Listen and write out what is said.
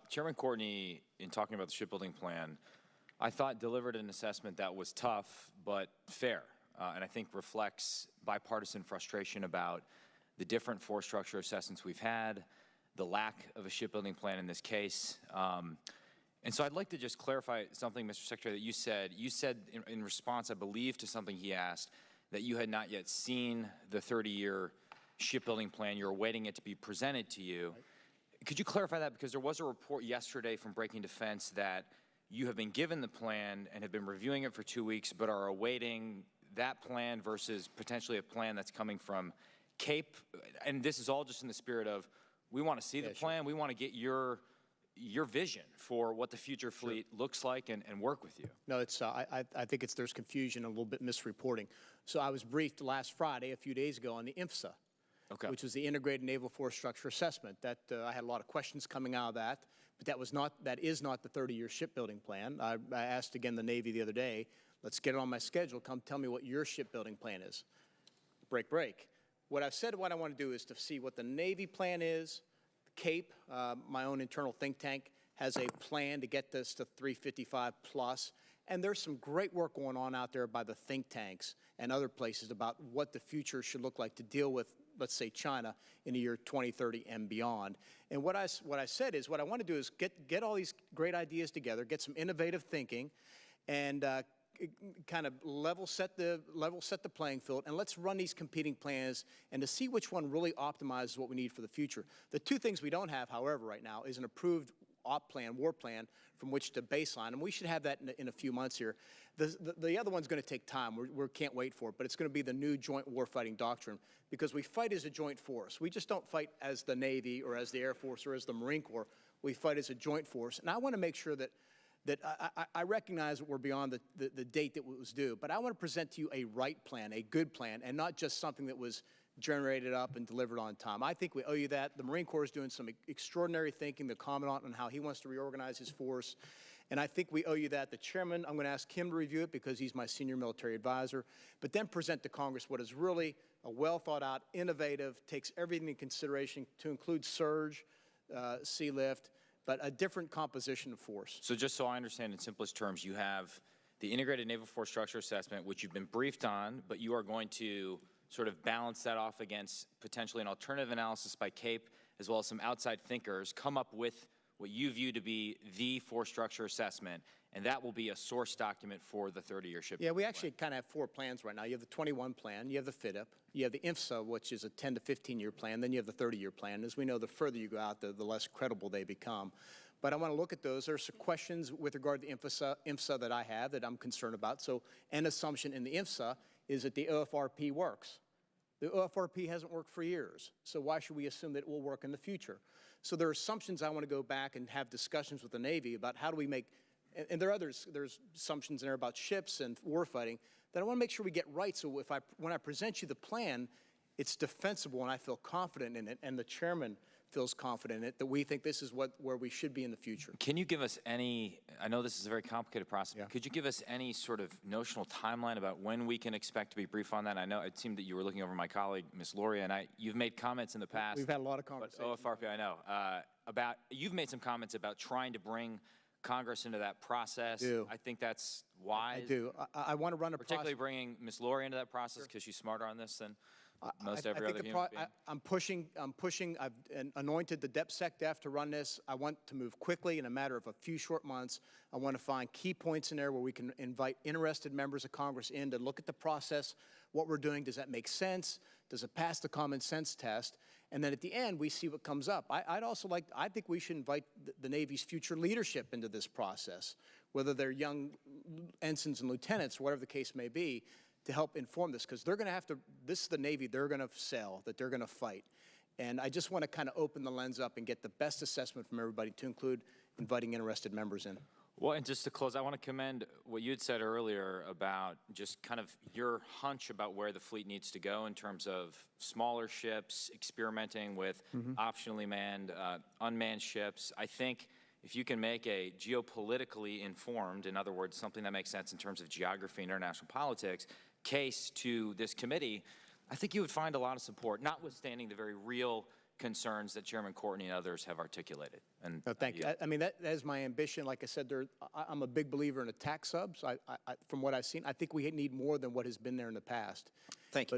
Chairman Courtney, in talking about the shipbuilding plan, I thought delivered an assessment that was tough but fair, and I think reflects bipartisan frustration about the different force structure assessments we've had, the lack of a shipbuilding plan in this case. And so I'd like to just clarify something, Mr. Secretary, that you said. You said in response, I believe, to something he asked, that you had not yet seen the 30-year shipbuilding plan. You're awaiting it to be presented to you. Right. Could you clarify that? Because there was a report yesterday from Breaking Defense that you have been given the plan and have been reviewing it for 2 weeks, but are awaiting that plan versus potentially a plan that's coming from CAPE. And this is all just in the spirit of, we want to see the plan. Sure. We want to get your vision for what the future fleet looks like and work with you. No, it's I think there's confusion and a little bit misreporting. So I was briefed last Friday, a few days ago, on the INFSA, which was the Integrated Naval Force Structure Assessment. That I had a lot of questions coming out of that, but that is not the 30-year shipbuilding plan. I asked again the Navy the other day, let's get it on my schedule. Come tell me what your shipbuilding plan is. Break. What I've said, what I want to do is to see what the Navy plan is. CAPE, my own internal think tank, has a plan to get this to 355 plus. And there's some great work going on out there by the think tanks and other places about what the future should look like to deal with, let's say, China in the year 2030 and beyond. And what I said is, what I want to do is get all these great ideas together, get some innovative thinking, and kind of level set the playing field, and let's run these competing plans and to see which one really optimizes what we need for the future. The two things we don't have, however, right now is an approved op plan, war plan, from which to baseline, and we should have that in a few months here. The other one's going to take time. We can't wait for it, but it's going to be the new joint warfighting doctrine, because we fight as a joint force. We just don't fight as the Navy or as the Air Force or as the Marine Corps. We fight as a joint force, and I want to make sure that I recognize that we're beyond the date that was due, but I want to present to you a right plan, a good plan, and not just something that was generated up and delivered on time. I think we owe you that. The Marine Corps is doing some extraordinary thinking, the Commandant, on how he wants to reorganize his force, and I think we owe you that. The Chairman, I'm going to ask him to review it because he's my senior military advisor, but then present to Congress what is really a well-thought-out, innovative, takes everything into consideration to include surge, sea lift, but a different composition of force. So just so I understand in simplest terms, you have the Integrated Naval Force Structure Assessment, which you've been briefed on, but you are going to sort of balance that off against potentially an alternative analysis by CAPE, as well as some outside thinkers, come up with what you view to be the force structure assessment, and that will be a source document for the 30-year shipbuilding plan. Yeah, we actually kind of have 4 plans right now. You have the 21 plan, you have the FIDIP, you have the INFSA, which is a 10 to 15-year plan, then you have the 30-year plan. As we know, the further you go out, the less credible they become. But I want to look at those. There are some questions with regard to INFSA that I have that I'm concerned about. So an assumption in the INFSA is that the OFRP works. The OFRP hasn't worked for years, so why should we assume that it will work in the future? So there are assumptions I want to go back and have discussions with the Navy about how do we make, and there are others, there's assumptions in there about ships and warfighting that I want to make sure we get right, so when I present you the plan, it's defensible and I feel confident in it, and the Chairman feels confident in it, that we think this is where we should be in the future. Can you give us any, I know this is a very complicated process, but could you give us any sort of notional timeline about when we can expect to be briefed on that? I know it seemed that you were looking over my colleague, Ms. Loria, and you've made comments in the past. We've had a lot of conversations. OFRP, I know. You've made some comments about trying to bring Congress into that process. I think that's wise. I do. I want to run a process. Particularly bringing Ms. Loria into that process because she's smarter on this than most every other human being. I'm pushing. I've anointed the DepSecDef to run this. I want to move quickly in a matter of a few short months. I want to find key points in there where we can invite interested members of Congress in to look at the process, what we're doing. Does that make sense? Does it pass the common sense test? And then at the end, we see what comes up. I think we should invite the Navy's future leadership into this process, whether they're young ensigns and lieutenants, whatever the case may be, to help inform this, because they're going to have to, this is the Navy they're going to sell, that they're going to fight. And I just want to kind of open the lens up and get the best assessment from everybody, to include inviting interested members in. Well, and just to close, I want to commend what you had said earlier about just kind of your hunch about where the fleet needs to go in terms of smaller ships, experimenting with optionally manned, unmanned ships. I think if you can make a geopolitically informed, in other words, something that makes sense in terms of geography and international politics, case to this committee, I think you would find a lot of support, notwithstanding the very real concerns that Chairman Courtney and others have articulated. And No, thank you. I mean, that is my ambition. Like I said, I'm a big believer in a tax subs. From what I've seen, I think we need more than what has been there in the past. Thank you.